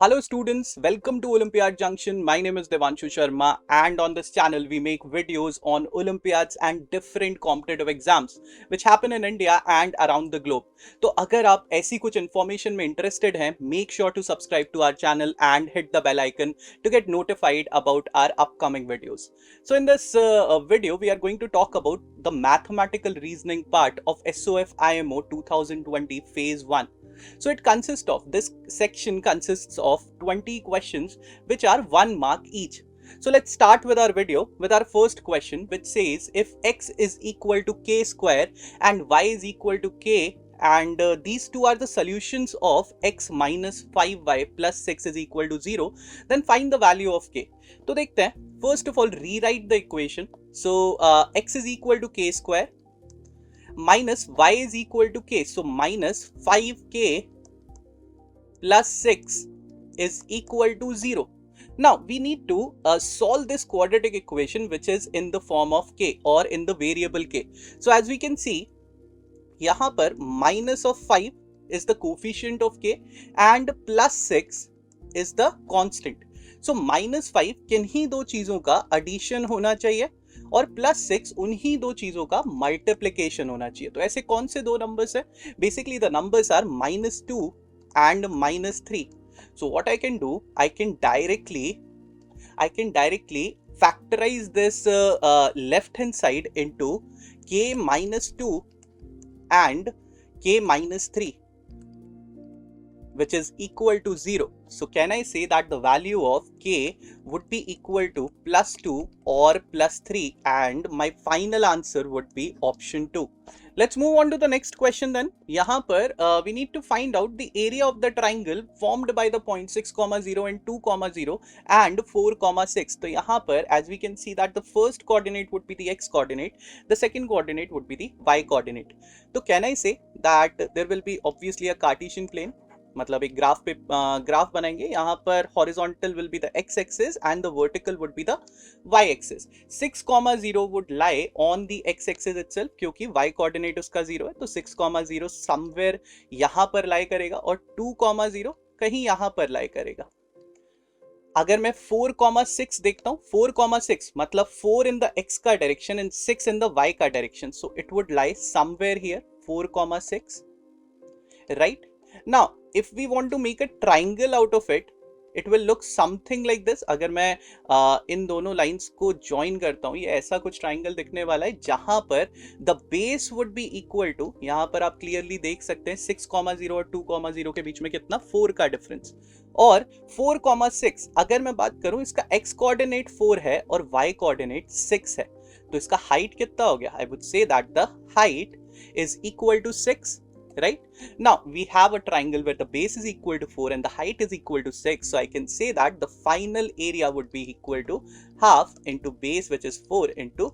Hello students, welcome to Olympiad Junction. My name is Devanshu Sharma and on this channel we make videos on Olympiads and different competitive exams which happen in India and around the globe. तो अगर आप ऐसी कुछ information में interested हैं, make sure to subscribe to our channel and hit the bell icon to get notified about our upcoming videos. So in this video we are going to talk about the mathematical reasoning part of SOF IMO 2020 phase 1. So this section consists of 20 questions which are 1 mark each. So let's start with our video with our first question, which says if x is equal to k square and y is equal to k, and these two are the solutions of x minus 5y plus 6 is equal to 0, then find the value of k. तो देखते हैं. First of all, rewrite the equation. So x is equal to k square minus y is equal to k. So minus 5k plus 6 is equal to 0. Now we need to solve this quadratic equation which is in the form of k or in the variable k. So as we can see, यहाँ पर minus of 5 is the coefficient of k and plus 6 is the constant. So minus 5 किन्हीं दो चीजों का addition होना चाहिए और plus 6 उन्हीं दो चीजों का मल्टीप्लिकेशन होना चाहिए. तो ऐसे कौन से दो नंबर्स है? Basically the numbers are -2 and -3. So what I can do, I can directly factorize this left hand side into k minus 2 and k minus 3, which is equal to 0. So can I say that the value of k would be equal to plus 2 or plus 3, and my final answer would be option 2. Let's move on to the next question then. यहाँ पर we need to find out the area of the triangle formed by the point 6, 0 and 2, 0 and 4, 6. तो यहाँ पर as we can see that the first coordinate would be the x coordinate, the second coordinate would be the y coordinate. तो can I say that there will be obviously a Cartesian plane, मतलब एक graph बनाएंगे. यहाँ पर horizontal will be the x axis and the vertical would be the y axis. 6, 0 would lie on the x axis itself क्योंकि y coordinate उसका 0 है. तो 6, 0 somewhere यहाँ पर लाई करेगा और 2, 0 कहीं यहाँ पर लाई करेगा. अगर मैं 4, 6 देखता हूँ, 4, 6 मतलब 4 इन द x का direction and 6 in the y का direction. So it would lie somewhere here 4, 6, right. Now, if we want to make a triangle out of it, it will look something like this. अगर मैं इन दोनों lines को join करता हूँ, ये ऐसा कुछ ट्राइंगल दिखने वाला है जहां पर the base would be equal to, यहाँ पर आप क्लियरली देख सकते हैं 6, 0 और 2, 0 के बीच में कितना 4 का डिफरेंस. और 4, 6 अगर मैं बात करूं, इसका x कोऑर्डिनेट 4 है और y कोऑर्डिनेट 6 है. तो इसका हाइट कितना हो गया? I would say that the height is equal to 6. Right now we have a triangle where the base is equal to 4 and the height is equal to 6, so I can say that the final area would be equal to half into base, which is 4, into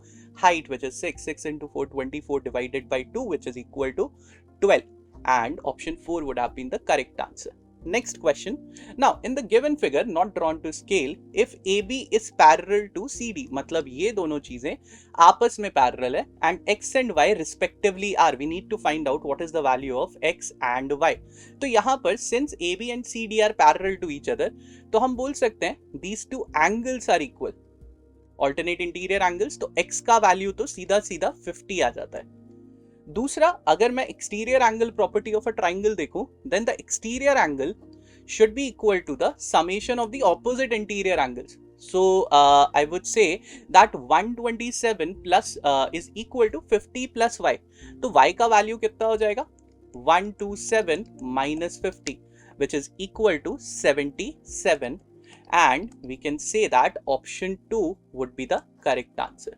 height, which is 6. 6 into 4, 24 divided by 2, which is equal to 12, and option 4 would have been the correct answer. Next question. Now in the given figure not drawn to scale, if AB is parallel to CD, मतलब ये दोनों चीजें आपस में parallel है and x and y respectively are, we need to find out what is the value of x and y. तो यहाँ पर since AB and CD are parallel to each other, तो हम बोल सकते हैं these two angles are equal, alternate interior angles. तो x का वैल्यू तो सीधा सीधा 50 आ जाता है. दूसरा, अगर मैं exterior angle property of a triangle देखूं, then the exterior angle should be equal to the summation of the opposite interior angles. So I would say that 127 plus is equal to 50 plus y. तो y का value कितना हो जाएगा? 127 minus 50, which is equal to 77, and we can say that option 2 would be the correct answer.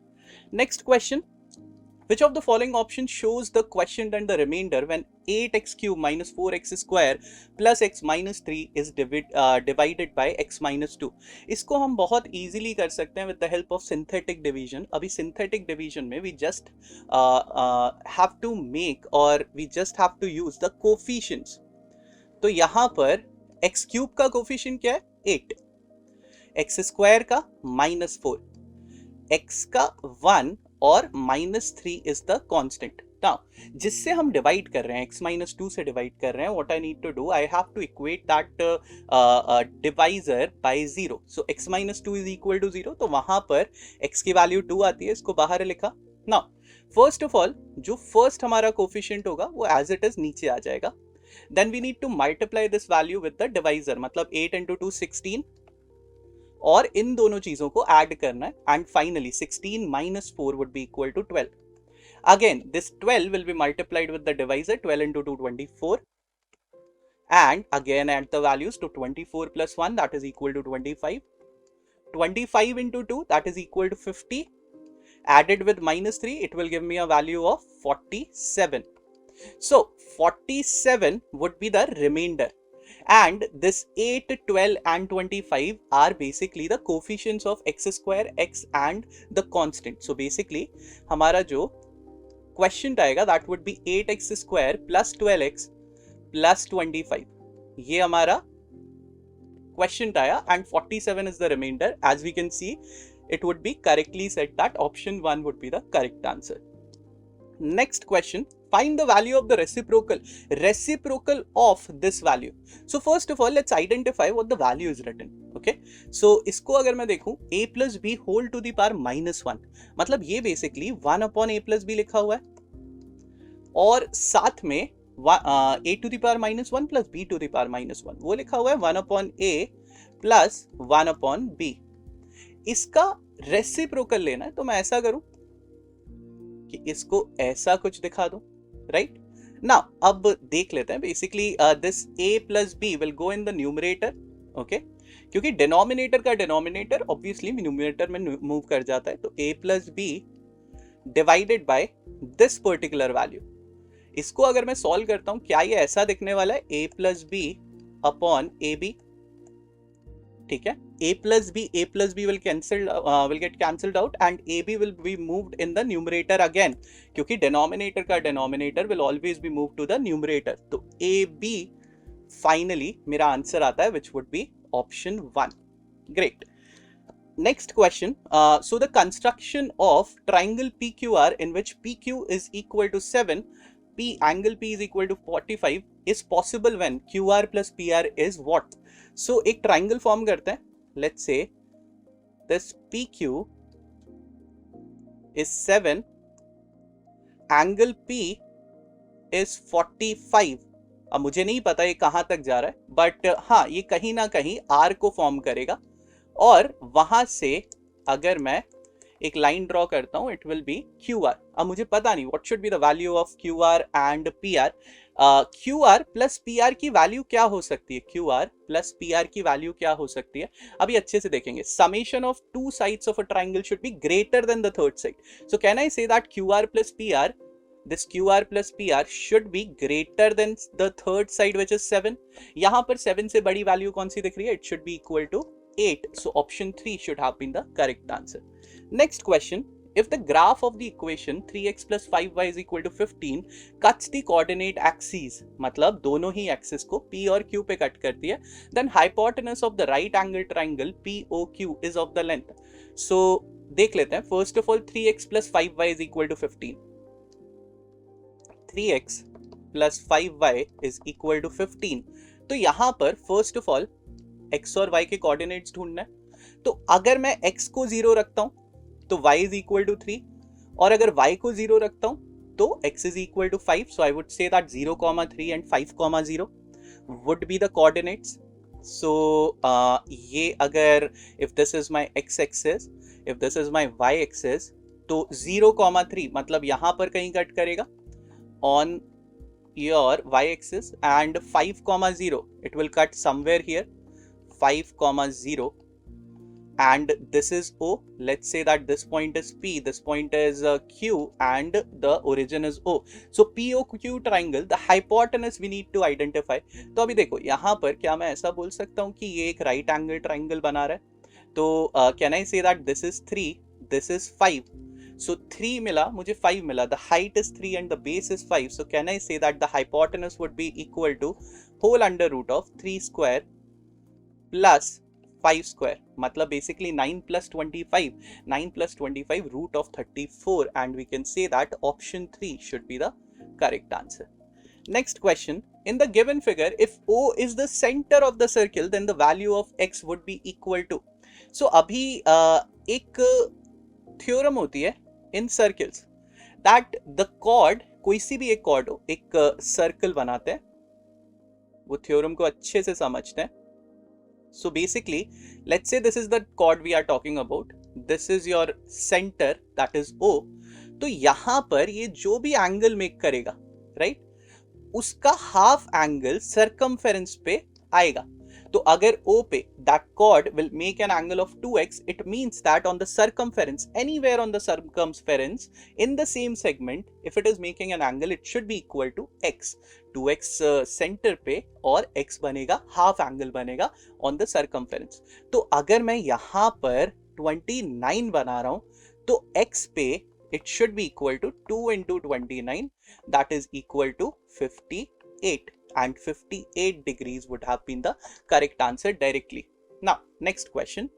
Next question. Which of the following options shows the quotient and the remainder when 8x cube minus 4x square plus x minus 3 is divided by x minus 2? इसको हम बहुत easily कर सकते हैं with the help of synthetic division. अभी synthetic division में we just have to make or we just have to use the coefficients. तो यहाँ पर x cube का coefficient क्या है? 8, x square का -4, x का 1 और -3 is the constant. Now, जिससे हम डिवाइड कर रहे हैं, x माइनस टू से डिवाइड कर रहे हैं, what I need to do, I have to equate that divisor by 0. So x minus 2 is equal to 0. तो वहां पर x की वैल्यू 2 आती है, इसको बाहर लिखा. Now, first of all, जो first हमारा कोफिशिएंट होगा वो as it is नीचे आ जाएगा. Then we need to multiply this value with the divisor, मतलब 8 into 2 16, और इन दोनों चीजों को ऐड करना है. And finally 16 minus 4 would be equal to 12. Again, this 12 will be multiplied with the divisor. 12 into 2 24, and again add the values to 24 plus 1, that is equal to 25. 25 into 2, that is equal to 50. Added with minus 3, it will give me a value of 47. So 47 would be the remainder, and this 8, 12 and 25 are basically the coefficients of x square, x and the constant. So basically हमारा जो question आएगा that would be 8x square plus 12x plus 25. ये हमारा question आया, and 47 is the remainder. As we can see, it would be correctly set that option 1 would be the correct answer. Next question, find the value of the reciprocal of this value. So first of all, let's identify what the value is written. Okay, so इसको अगर मैं देखूं, a plus b whole to the power minus 1, मतलब ये basically 1 upon a plus b लिखा हुआ है, और साथ में a to the power minus 1 plus b to the power minus 1 वो लिखा हुआ है 1 upon a plus 1 upon b. इसका रेसिप्रोकल लेना है, तो मैं ऐसा करूं कि इसको ऐसा कुछ दिखा दूं, राइट. नाउ अब देख लेते हैं. Basically this a plus b will go in the numerator. Okay, क्योंकि डिनोमिनेटर का डिनोमिनेटर ऑब्वियसली न्यूमरेटर में मूव कर जाता है, तो a plus b divided by this particular value. इसको अगर मैं सॉल्व करता हूं, क्या ये ऐसा दिखने वाला है, a plus b upon ab. ठीक है, a plus b will get cancelled out, and ab will be moved in the numerator again, क्योंकि denominator का denominator will always be moved to the numerator. तो ab finally मेरा answer आता है, which would be option 1. Great. Next question. So the construction of triangle PQR in which PQ is equal to 7, angle P is equal to 45 is possible when QR plus PR is what? So एक triangle form करते हैं. Let's से this PQ is 7, angle P is 45. अब मुझे नहीं पता ये कहां तक जा रहा है, बट हाँ, ये कहीं ना कहीं R को फॉर्म करेगा, और वहां से अगर मैं एक लाइन ड्रॉ करता हूं, इट विल बी QR. अब मुझे पता नहीं what should be the value of QR and PR. QR plus PR की वैल्यू क्या हो सकती है, QR प्लस PR की वैल्यू क्या हो सकती है, अभी अच्छे से देखेंगे. Summation of two sides of a triangle should be greater than the third side. So can I say that QR plus PR, this QR plus PR should be greater than the third side, which is 7. यहां पर 7 से बड़ी value कौन सी दिख रही है, it should be equal to 8. So option 3 should have been the correct answer. Next question. If the graph of the equation 3x plus 5y is equal to 15 cuts the coordinate axes, मतलब दोनों ही axis को P और Q पे cut करती है, then hypotenuse of the right angle triangle POQ is of the length. So देख लेते हैं. First of all, 3x plus 5y is equal to 15. 3x plus 5y is equal to 15. तो यहां पर फर्स्ट ऑफ ऑल x और y के coordinates ढूंढना है. तो अगर मैं x को 0 रखता हूं तो y is equal to 3, और अगर y को 0 रखता हूं तो x is equal to 5. So I would say that 0, 3 and 5, 0 would be the coordinates. So ये अगर if this is my x axis, if this is my y axis, तो 0, 3 मतलब यहां पर कहीं कट करेगा on your y-axis, and 5, 0 it will cut somewhere here, 5, 0, and this is O. Let's say that this point is P, this point is Q, and the origin is O. So POQ triangle, the hypotenuse we need to identify. तो अभी देखो यहाँ पर क्या मैं ऐसा बोल सकता हूँ कि ये एक राइट एंगल ट्राइंगल बना रहा है, तो can I say that this is 3, this is 5. So 3 मिला, मुझे 5 मिला. The height is 3 and the base is 5. So can I say that the hypotenuse would be equal to whole under root of 3 square plus 5 square, मतलब basically 9 plus 25 root of 34, and we can say that option 3 should be the correct answer. Next question, in the given figure, if O is the center of the circle, then the value of x would be equal to. So अभी एक theorem होती है in circles that the chord, कोई सी भी एक chord हो, एक circle बनाते हैं, वो theorem को अच्छे से समझते हैं. So basically, let's say this is the chord we are talking about. This is your center, that is O. तो यहाँ पर ये जो भी angle make करेगा, right? उसका हाफ एंगल सर्कमफेरेंस पे आएगा. तो अगर O पे that chord will make an angle of 2x, it means that on the circumference, anywhere on the circumference in the same segment, if it is making an angle, it should be equal to x. 2x center पे और x बनेगा, half angle बनेगा on the circumference. तो अगर मैं यहाँ पर 29 बना रहा हूँ, तो x पे it should be equal to 2 into 29, that is equal to 58, and 58 degrees would have been the correct answer directly. Now, next question.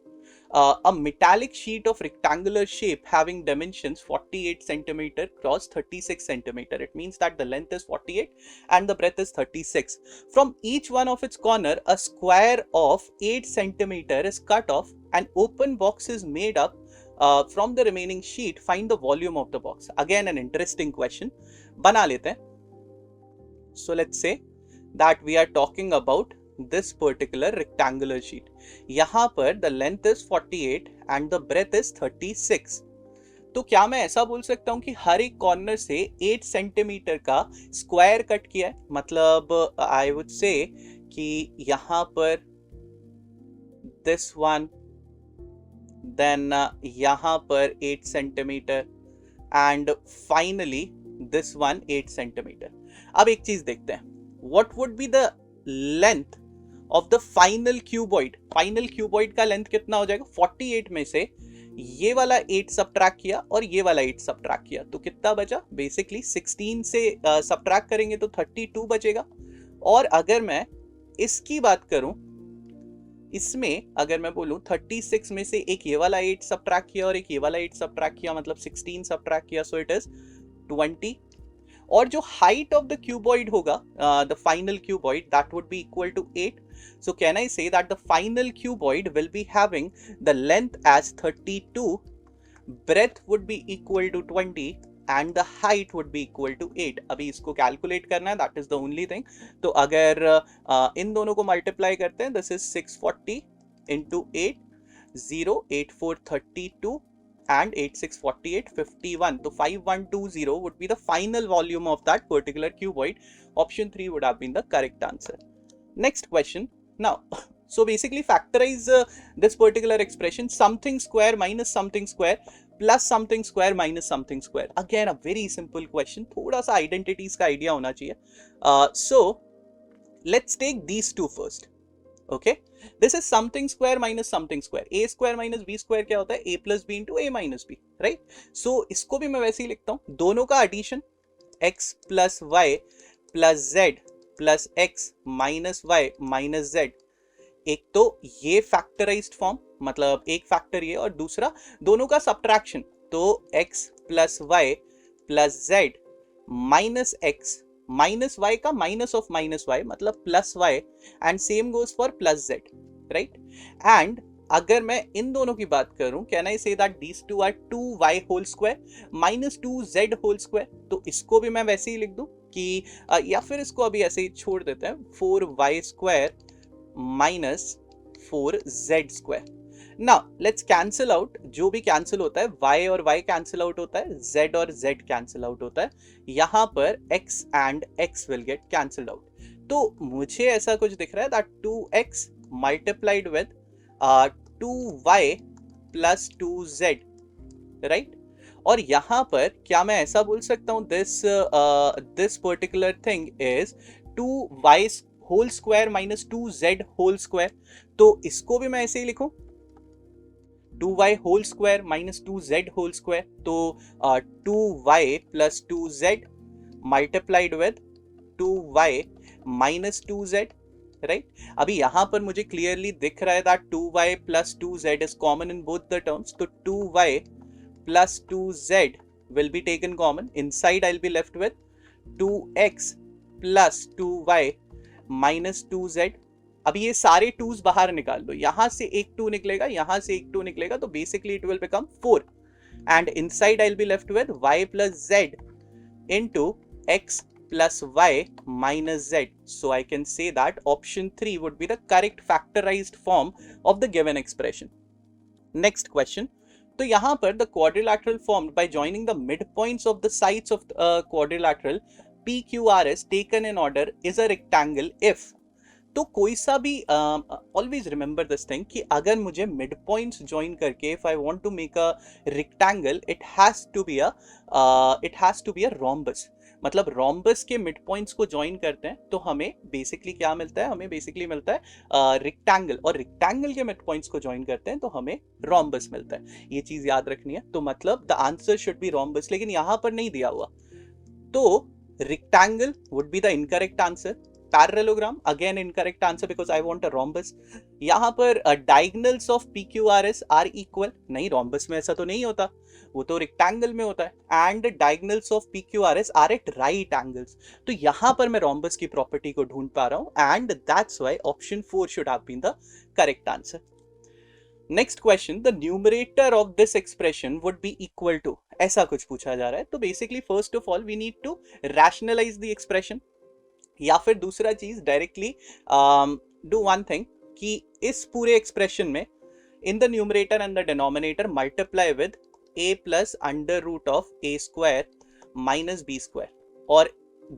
A metallic sheet of rectangular shape having dimensions 48 centimeter cross 36 centimeter. It means that the length is 48 and the breadth is 36. From each one of its corner, a square of 8 centimeter is cut off. An open box is made up from the remaining sheet. Find the volume of the box. Again, an interesting question. बना लेते हैं. So let's say that we are talking about this particular rectangular sheet. यहाँ पर the length is 48 and the breadth is 36. तो क्या मैं ऐसा बोल सकता हूँ कि हर एक कॉर्नर से 8 सेंटीमीटर का स्क्वायर कट किया है? मतलब I would say कि यहाँ पर this one, then यहाँ पर 8 centimetre and finally this one 8 centimetre. अब एक चीज देखते हैं. What would be the length of the final cuboid? Final cuboid का लेंथ कितना हो जाएगा? 48 में से ये वाला 8 सब्ट्रैक्ट किया और ये वाला 8 सब्ट्रैक्ट किया, तो कितना बचा? बेसिकली 16 से सब्ट्रैक्ट करेंगे तो 32 बचेगा. और अगर मैं इसकी बात करूं, इसमें अगर मैं बोलूं 36 में से एक ये वाला 8 सब्ट्रैक्ट किया और एक ये वाला 8 सब्ट्रैक्ट किया, मतलब 16 सब्ट्रैक्ट किया, सो इट इज 20. और जो हाइट ऑफ द क्यूबॉइड होगा, the final cuboid, that would be equal to 8. So can I say that the final cuboid will be having the length as 32, breadth would be equal to 20 and the height would be equal to 8. अभी इसको calculate करना है, that is the only thing. तो अगर इन दोनों को multiply करते हैं, this is 640 into 8, 0, 8, 4, 32 and 8, 6, 48, 51. So 5120 would be the final volume of that particular cuboid. Option 3 would have been the correct answer. Next question. Now, so basically factorize this particular expression, something square minus something square plus something square minus something square. Again, a very simple question. थोड़ा सा identities का idea होना चाहिए. So let's take these two first. Okay, this is something square minus something square. A square minus b square क्या होता है? A plus b into a minus b, right? So इसको भी मैं वैसे ही लिखता हूँ. दोनों का addition x plus y plus z plus x minus y minus z. एक तो ये फैक्टराइज्ड फॉर्म, मतलब एक फैक्टर ये, और दूसरा दोनों का सब्ट्रैक्शन, तो x plus y plus z minus x minus y का माइनस ऑफ माइनस वाई, मतलब plus y, and same goes for plus z, right. And अगर मैं इन दोनों की बात करूं, can I say that these two are 2y whole square minus 2z whole square. तो इसको भी मैं वैसे ही लिख दूं कि या फिर इसको अभी ऐसे ही छोड़ देते हैं, 4y square minus 4z square. Now let's cancel out. जो भी कैंसिल होता है, y और y कैंसिल आउट होता है, z और z कैंसिल आउट होता है. यहाँ पर x and x will get cancelled out. तो मुझे ऐसा कुछ दिख रहा है that 2x multiplied with 2y plus 2z, right. और यहां पर क्या मैं ऐसा बोल सकता हूं, this particular thing is 2y whole square minus 2z whole square. तो इसको भी मैं ऐसे ही लिखूं, 2y whole square minus 2z whole square. तो 2y plus 2z multiplied with 2y minus 2z, right अभी यहाँ पर मुझे क्लियरली दिख रहा है that 2y plus 2z is common in both the terms, तो 2y plus 2z will be taken common. Inside I'll be left with 2x plus 2y minus 2z. अब ये सारे 2's बाहर निकाल दो, यहां से एक 2 निकलेगा, यहां से एक 2 निकलेगा, तो basically it will become 4 and inside I'll be left with y plus z into x plus y minus z. So I can say that option 3 would be the correct factorized form of the given expression. Next question. तो यहाँ पर the quadrilateral formed by joining the midpoints of the sides of the quadrilateral PQRS taken in order is a rectangle if. तो कोई सा भी always remember this thing कि अगर मुझे मिड पॉइंट्स ज्वाइन करके if I want to make a rectangle it has to be a rhombus. मतलब rhombus के मिड पॉइंट्स को ज्वाइन करते हैं तो हमें बेसिकली क्या मिलता है, हमें बेसिकली मिलता है रेक्टेंगल, और रेक्टेंगल के मिड पॉइंट्स को ज्वाइन करते हैं तो हमें रोम्बस मिलता है. ये चीज याद रखनी है. तो मतलब the answer should be rhombus, लेकिन यहां पर नहीं दिया हुआ, तो rectangle would be the incorrect answer. Parallelogram again incorrect answer because I want a rhombus. यहाँ पर diagonals of PQRS are equal. नहीं, rhombus में ऐसा तो नहीं होता, वो तो rectangle में होता है. And diagonals of PQRS are at right angles. तो यहाँ पर मैं rhombus की property को ढूंढ पा रहा हूँ and that's why option 4 should have been the correct answer. Next question, the numerator of this expression would be equal to. ऐसा कुछ पूछा जा रहा है. तो basically first of all we need to rationalize the expression. या फिर दूसरा चीज डायरेक्टली डू वन थिंग कि इस पूरे एक्सप्रेशन में in the numerator and the denominator multiply with a plus under root of a square minus b square, और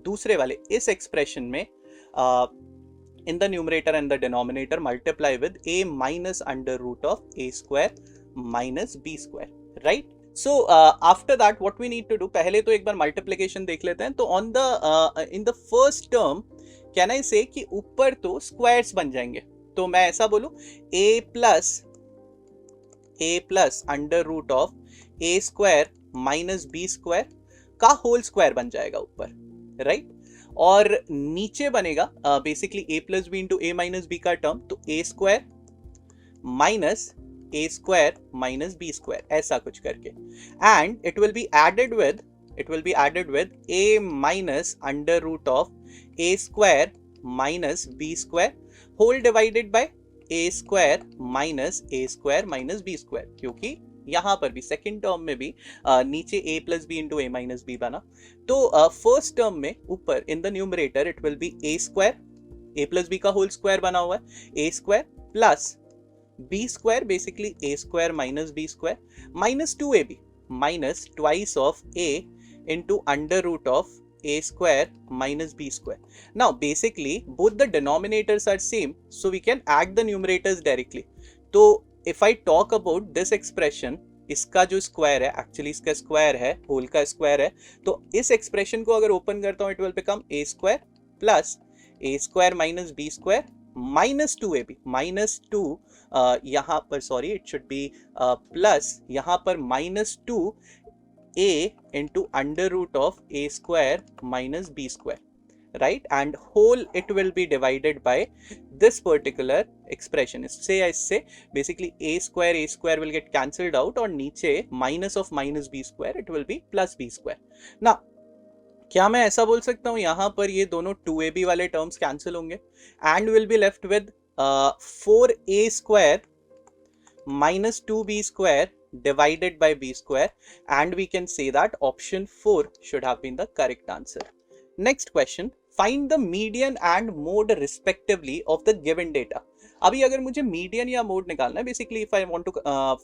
दूसरे वाले इस एक्सप्रेशन में in the numerator and the denominator multiply with a minus under root of a square minus b square. Right. So after that what we need to do, पहले तो एक बार multiplication देख लेते हैं. तो on the in the first term can I say कि ऊपर तो squares बन जाएंगे, तो मैं ऐसा बोलूं a plus under root of a square minus b square का होल स्क्वायर बन जाएगा ऊपर. राइट. और नीचे बनेगा basically a plus b into a minus b का टर्म, तो a square minus a square minus b square, ऐसा कुछ करके, and it will be added with a minus under root of a square minus b square whole divided by a square minus b square, क्योंकि यहाँ पर भी second term में भी नीचे a plus b into a minus b बना. तो first term में ऊपर इन the numerator it will B a square, a plus b का होल स्क्वायर बना हुआ है, a square plus b square basically a square minus b square minus 2ab minus twice of a into under root of a square minus b square. Now basically both the denominators are same, so we can add the numerators directly. तो if I talk about this expression, इसका जो square है actually इसका square है, whole का square है, तो इस एक्सप्रेशन को अगर ओपन करता हूँ it will become a square plus a square minus b square minus 2ab minus 2 यहाँ पर sorry it should be plus यहाँ पर minus 2a into under root of a square minus b square. Right. And whole it will be divided by this particular expression. इससे या इससे basically a square will get cancelled out और नीचे minus of minus b square it will B plus b square. ना क्या मैं ऐसा बोल सकता हूँ यहाँ पर ये दोनों 2ab वाले टर्म्स कैंसिल होंगे and will be left with 4a square minus 2b square divided by b square, and we can say that option 4 should have been the correct answer. Next question, find the median and mode respectively of the given data. अभी अगर मुझे median या mode निकालना है, basically if I want to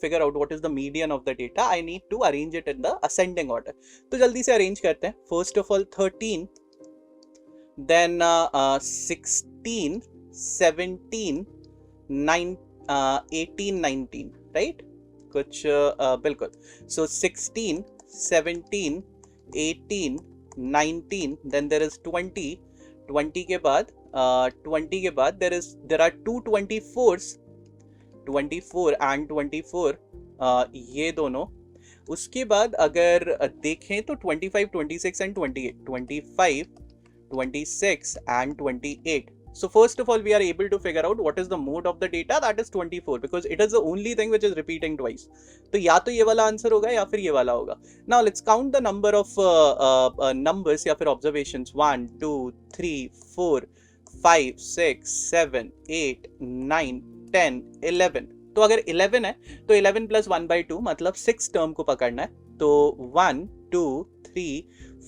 figure out what is the median of the data, I need to arrange it in the ascending order. तो जल्दी से arrange करते हैं. First of all 13, then 16, 17, 18, 19, right. कुछ बिल्कुल. सो 16, 17, 18, 19, देन देयर इज 20. 20 के बाद there are two 24s, 24 and 24, ये दोनों. उसके बाद अगर देखें तो 25, 26 and 28, 25, 26 and 28. So first of all, we are able to figure out what is the mode of the data, that is 24, because it is the only thing which is repeating twice. तो या तो ये वाला answer होगा या फिर ये वाला होगा. Now let's count the number of numbers या फिर observations. 1, 2, 3, 4, 5, 6, 7, 8, 9, 10, 11. तो अगर 11 है तो 11 plus 1/2 मतलब 6 टर्म को पकड़ना है. तो 1, 2, 3,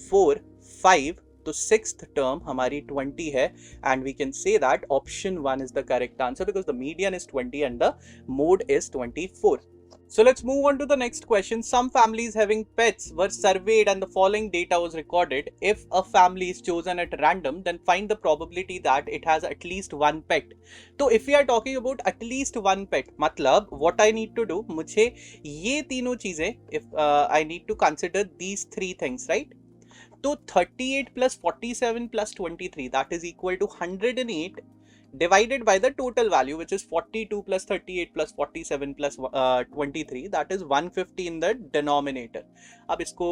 4, 5, तो सिक्स्थ टर्म हमारी 20 है, and we can say that option 1 is the correct answer because the median is 20 and the mode is 24. So let's move on to the next question. Some families having pets were surveyed and the following data was recorded. If a family is chosen at random, then find the probability that it has at least one pet. So if we are talking about at least one pet, मतलब what I need to do, मुझे ये तीनों चीजें, if I need to consider these three things, right? तो 38 plus 47 plus 23, that is equal to 108 divided by the total value, which is 42 plus 38 plus 47 plus 23, that is 150 in the denominator. अब इसको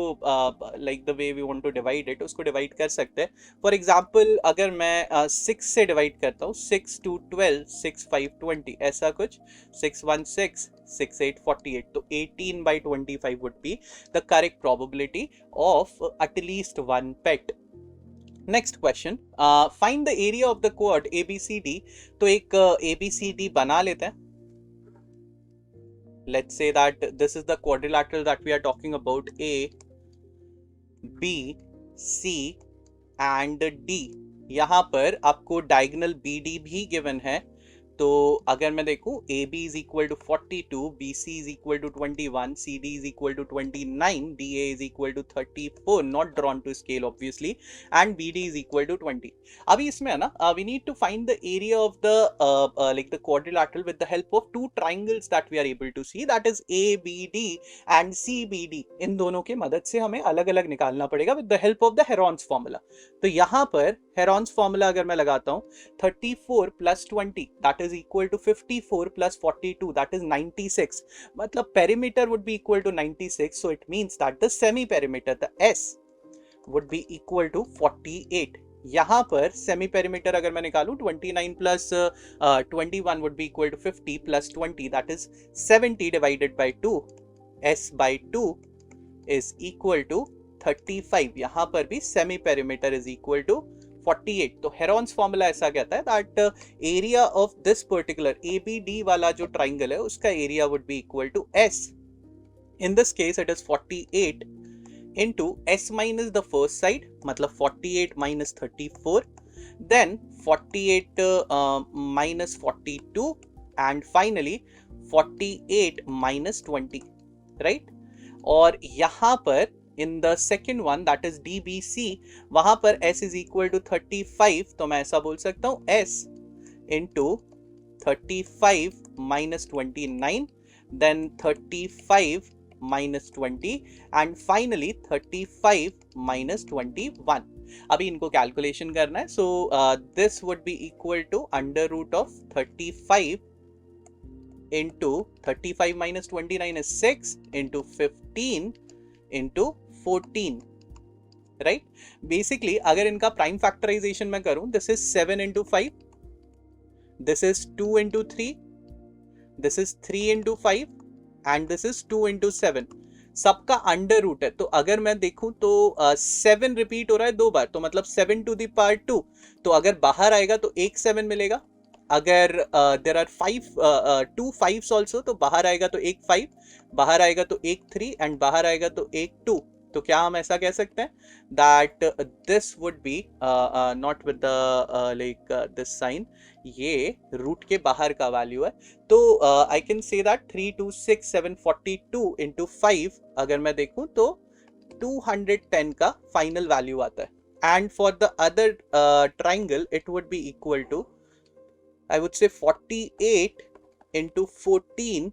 like the way we want to divide it, उसको divide कर सकते हैं. For example, अगर मैं 6 से divide करता हूँ, 6 2 12, 6 5 20, ऐसा कुछ, 6 1 6, 6 8 48, तो 18 by 25 would be the correct probability of at least one pet. Next question, find the area of the quad ABCD. तो एक ABCD बना लेते हैं. Let's say that this is the quadrilateral that we are talking about, A, B, C and D. यहां पर आपको diagonal BD भी given है. तो अगर मैं देखूं, AB is equal to 42, BC is equal to 21, CD is equal to 29, DA is equal to 34, not drawn to scale obviously, and BD is equal to 20. अभी इसमें है ना, we need to find the area of the like the quadrilateral with the help of two triangles that we are able to see, that is ABD and CBD. इन दोनों के मदद से हमें अलग अलग निकालना पड़ेगा with the help of the Heron's formula. तो यहाँ पर Heron's formula अगर मैं लगाता हूँ, 34 plus 20, that is equal to 54 plus 42, that is 96. मतलब perimeter would be equal to 96, so it means that the semi perimeter, the S, would be equal to 48. यहाँ पर सेमी पेरीमीटर अगर मैं निकालूं, 29 plus 21 would be equal to 50 plus 20, that is 70 divided by 2. S by 2 is equal to 35. यहाँ पर भी semi perimeter is equal to 48. तो Heron's formula ऐसा कहता है that area of this particular ABD वाला जो ट्राइंगल है उसका area would be equal to S. In this case it is 48 into S minus the first side, मतलब 48 minus 34, then 48 minus 42, and finally 48 minus 20, right? और यहाँ पर in the second one, that is DBC, वहां पर S is equal to 35, तो मैं ऐसा बोल सकता हूँ S into 35 minus 29, then 35 minus 20, and finally 35 minus 21. अभी इनको कैलकुलेशन करना है. So this would be equal to under root of 35 into 35 minus 29 is 6 into 15 into 14, right? Basically अगर इनका प्राइम फैक्टराइजेशन मैं करूं, this is 7 into 5, this is 2 into 3, this is 3 into 5, and this is 2 into 7. सबका under root है. तो अगर मैं देखूं तो 7 रिपीट हो रहा है 2 बार, तो मतलब 7 to the power 2. तो अगर बाहर आएगा तो एक 7 मिलेगा. अगर देर आर 2 5s ऑल्सो, तो बाहर आएगा तो एक 5, बाहर आएगा तो एक 3, एंड बाहर आएगा तो एक 2. तो क्या हम ऐसा कह सकते हैं that this would be not with the like this sign, ये रूट के बाहर का वैल्यू है. तो I can say that 3 2 6 7 42 into 5 अगर मैं देखूं तो 210 का फाइनल वैल्यू आता है. And for the other triangle it would be equal to, I would say 48 into 14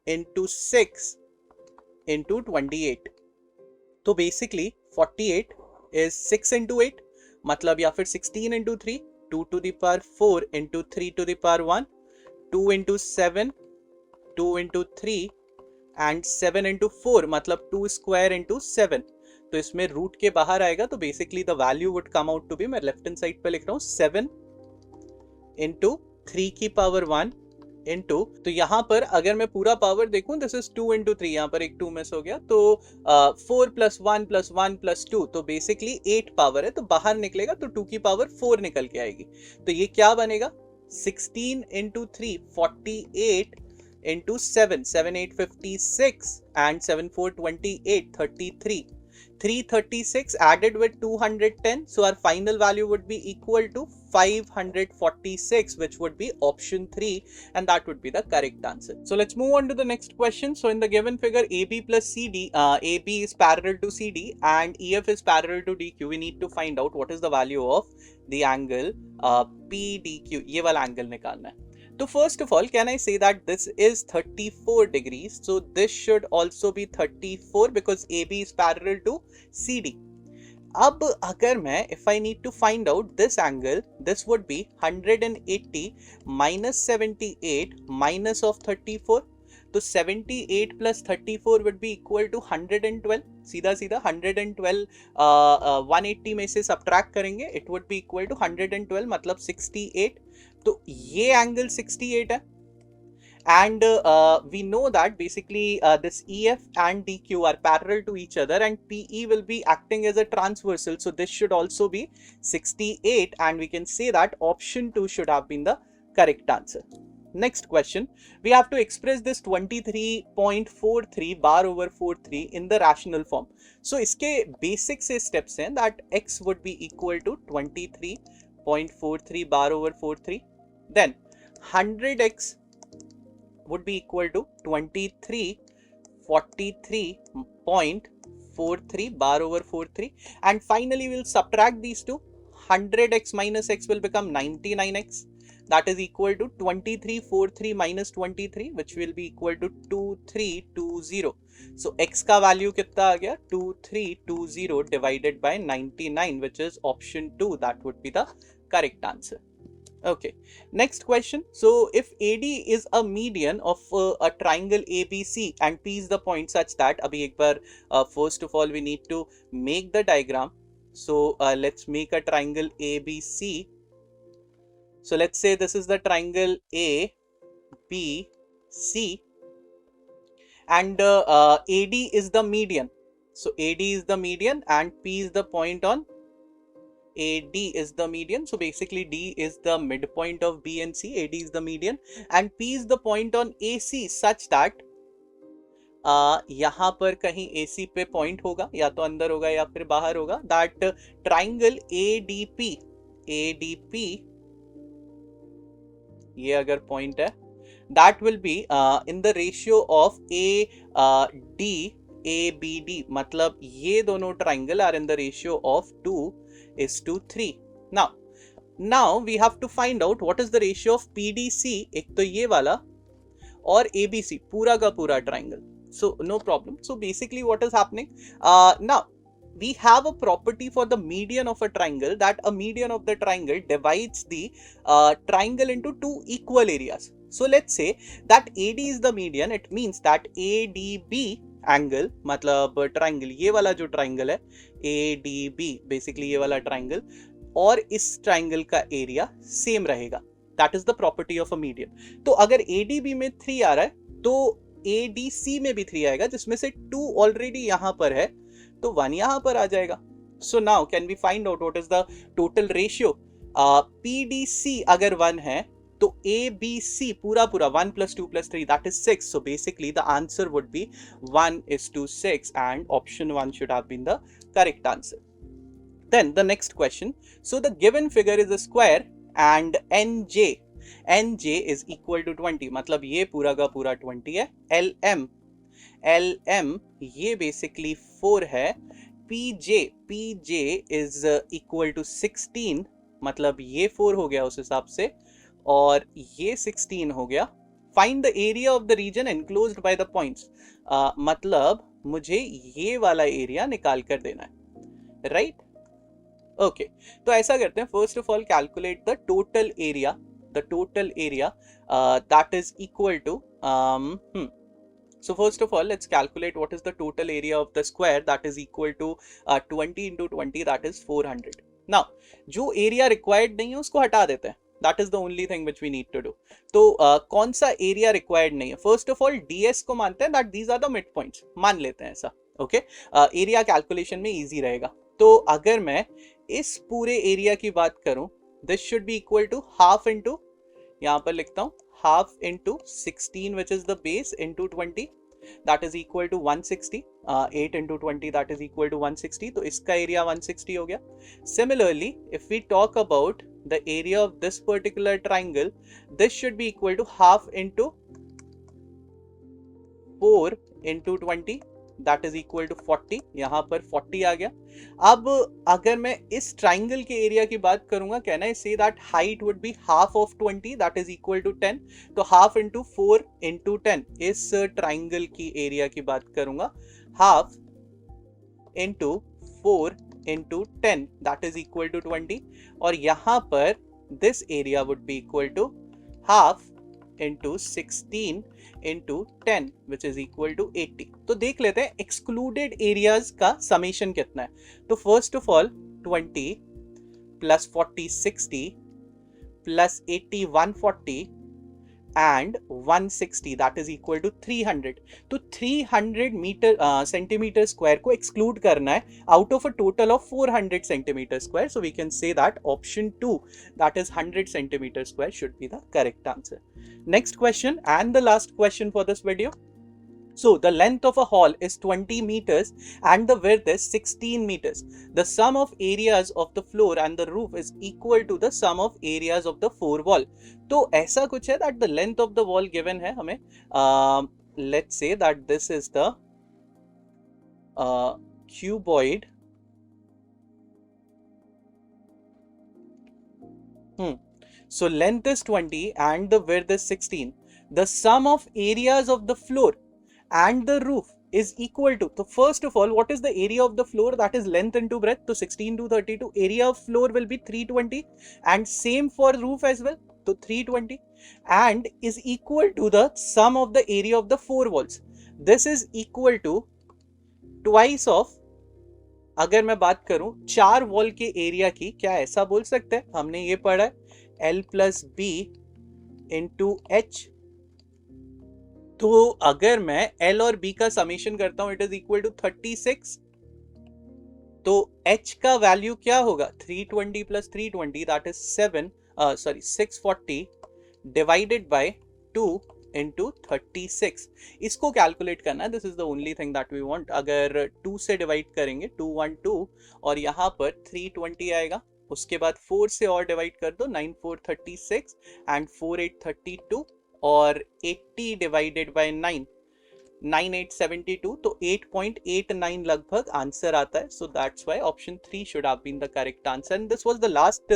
into 6 into 28. तो basically 48 is 6 into 8, मतलब या फिर 16 into 3, 2 to the power 4 into 3 to the power 1, 2 into 7, 2 into 3 and 7 into 4, मतलब 2 square into 7. तो इसमें root के बाहर आएगा, तो basically the value would come out to be, मैं लेफ्ट हैंड साइड पे लिख रहा हूँ 7 इंटू 3 की पावर 1 इंटू, तो यहाँ पर अगर मैं पूरा पावर देखूं दिस इज 2 इंटू 3, यहाँ पर एक 2 मिस हो गया, तो 4 प्लस 1 प्लस 1 प्लस 2, तो बेसिकली 8 पावर है, तो बाहर निकलेगा तो 2 की पावर 4 निकल के आएगी। तो ये क्या बनेगा, 16 into 3 48 into 7 7 8 56 and 7 4 28 33 336 added with 210, so our final value would be equal to 546, which would be option 3, and that would be the correct answer. So let's move on to the next question. So in the given figure AB plus CD, AB is parallel to CD and EF is parallel to DQ. We need to find out what is the value of the angle PDQ. ये वाला angle निकालना है। So first of all, can I say that this is 34 degrees? So this should also be 34 because AB is parallel to CD. अब अगर मैं, if I need to find out this angle, this would be 180 minus 78 minus of 34. तो 78 plus 34 would be equal to 112. सीधा सीधा 112 180 में से subtract करेंगे, it would be equal to 112, मतलब 68. तो ये एंगल 68 है, and we know that basically this EF and DQ are parallel to each other and PE will be acting as a transversal, so this should also be 68, and we can say that option 2 should have been the correct answer. Next question, we have to express this 23.43 bar over 43 in the rational form. So इसके basic से steps हैं that x would be equal to 23.43 bar over 43, then 100x would be equal to 2343.43 bar over 43, and finally we'll subtract these two. 100x minus x will become 99x, that is equal to 2343 minus 23, which will be equal to 2320. So x का value कितना आ गया, 2320 divided by 99, which is option 2. That would be the correct answer. Okay, next question. So if AD is a median of a triangle ABC and P is the point such that, abhi ek bar first of all we need to make the diagram. So let's make a triangle ABC. So let's say this is the triangle ABC and AD is the median. So AD is the median and P is the point on AD is the median. So basically D is the midpoint of B and C. AD is the median and P is the point on AC such that यहाँ पर कहीं AC पे point होगा, या तो अंदर होगा या फिर बाहर होगा. That triangle ADP ये अगर पॉइंट है, that will be in the ratio of AD ABD, मतलब ये दोनों triangle are in the ratio of 2:3. Now we have to find out what is the ratio of PDC, एक तो ये वाला, और ABC पूरा का पूरा triangle. So no problem. So basically what is happening, now we have a property for the median of a triangle, that a median of the triangle divides the triangle into two equal areas. So let's say that AD is the median. It means that ADB angle, मतलब triangle, ये वाला जो triangle है ADB, basically ये वाला triangle और इस triangle का एरिया सेम रहेगा. That is the property of a median. तो अगर ADB में 3 आ रहा है तो ADC में भी 3 आएगा, जिसमें से 2 ऑलरेडी यहां पर है तो 1 यहां पर आ जाएगा. So now can we find out what is the total ratio. PDC अगर 1 है तो ABC पूरा 1 plus 2 plus 3, that is 6. So basically the answer would be 1:6 and option 1 should have been the correct answer. Then the next question. So the given figure is a square and NJ is equal to 20, मतलब ये पूरा का पूरा 20 है. LM ये basically 4 है. PJ is equal to 16, मतलब ये 4 हो गया उस हिसाब से और ये 16 हो गया. Find the area of the region enclosed by the points, मतलब मुझे ये वाला एरिया निकाल कर देना है, राइट? ओके, तो ऐसा करते हैं. First of all calculate the total area. That is equal to so first of all let's calculate what is the total area of the square. That is equal to 20 into 20, that is 400. Now जो area required नहीं है उसको हटा देते हैं. That is the only thing which we need to do. तो कौन सा एरिया रिक्वायर्ड नहीं है? फर्स्ट ऑफ ऑल डीएस को मानते हैं that these are the mid points, मान लेते हैं ऐसा। ओके, एरिया कैलकुलेशन में इजी रहेगा। तो अगर मैं इस पूरे एरिया की बात करूं, this should be equal to half into, यहां पर लिखता हूं half into 16 which is the base into 20, that is equal to 160. 8 into 20 that is equal to 160. तो इसका एरिया 160 हो गया। Similarly, if we talk about the area of this particular triangle, this should be equal to half into 4 into 20 that is equal to 40. यहाँ पर 40 आ गया। अब अगर मैं इस ट्राइंगल के एरिया की बात करूंगा, can I say that height would be half of 20 that is equal to 10। तो हाफ इंटू 4 इंटू 10, इस ट्राइंगल की एरिया की बात करूंगा, half into 4 into 10 that is equal to 20। और यहां पर this area would be equal to half into 16 into 10 which is equal to 80। तो देख लेते हैं एक्सक्लूडेड एरियाज का समेशन कितना है। तो first of all 20 plus 40 60 plus 80 140 and 160 that is equal to 300। तो 300 मीटर सेंटीमीटर स्क्वायर को एक्सक्लूड करना है out of a total of 400 centimetre square. So we can say that option 2 that is 100 centimetre square should be the correct answer. Next question and the last question for this video. So the length of a hall is 20 meters and the width is 16 meters. The sum of areas of the floor and the roof is equal to the sum of areas of the four wall. तो ऐसा कुछ है that the length of the wall given है हमें, let's say that this is the cuboid so length is 20 and the width is 16. The sum of areas of the floor and the roof is equal to, so first of all what is the area of the floor? That is length into breadth. So 16 to 32, area of floor will be 320 and same for roof as well, so 320 and is equal to the sum of the area of the four walls. This is equal to twice of, अगर मैं बात करूं चार wall के area की, क्या ऐसा बोल सकते हैं? हमने ये पढ़ा है L plus B into H. तो अगर मैं L और B का समेशन करता हूं इट इज इक्वल टू 36। तो H का वैल्यू क्या होगा? 320 plus 320 that is 640 divided by 2 into 36। इसको कैलकुलेट करना है, this is the only thing that we want. अगर 2 से डिवाइड करेंगे 212 और यहाँ पर 320 आएगा, उसके बाद 4 से और डिवाइड कर दो 9 4 36 एंड 4 8 32 और 80 डिवाइडेड बाय 9 9 8 72, तो 8.89 लगभग आंसर आता है। So that's why option 3 should have been the correct answer and this was the last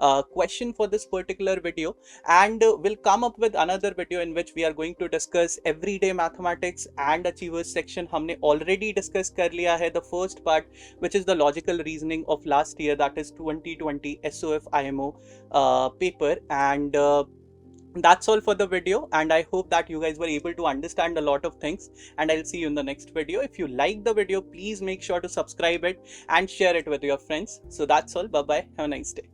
question for this particular video and will come up with another video in which we are going to discuss everyday mathematics and achievers section. हमने already discussed कर लिया है the first part which is the logical reasoning of last year, that is 2020 SOF IMO paper and that's all for the video and I hope that you guys were able to understand a lot of things and I'll see you in the next video. If you like the video, please make sure to subscribe it and share it with your friends. So that's all. Bye bye. Have a nice day.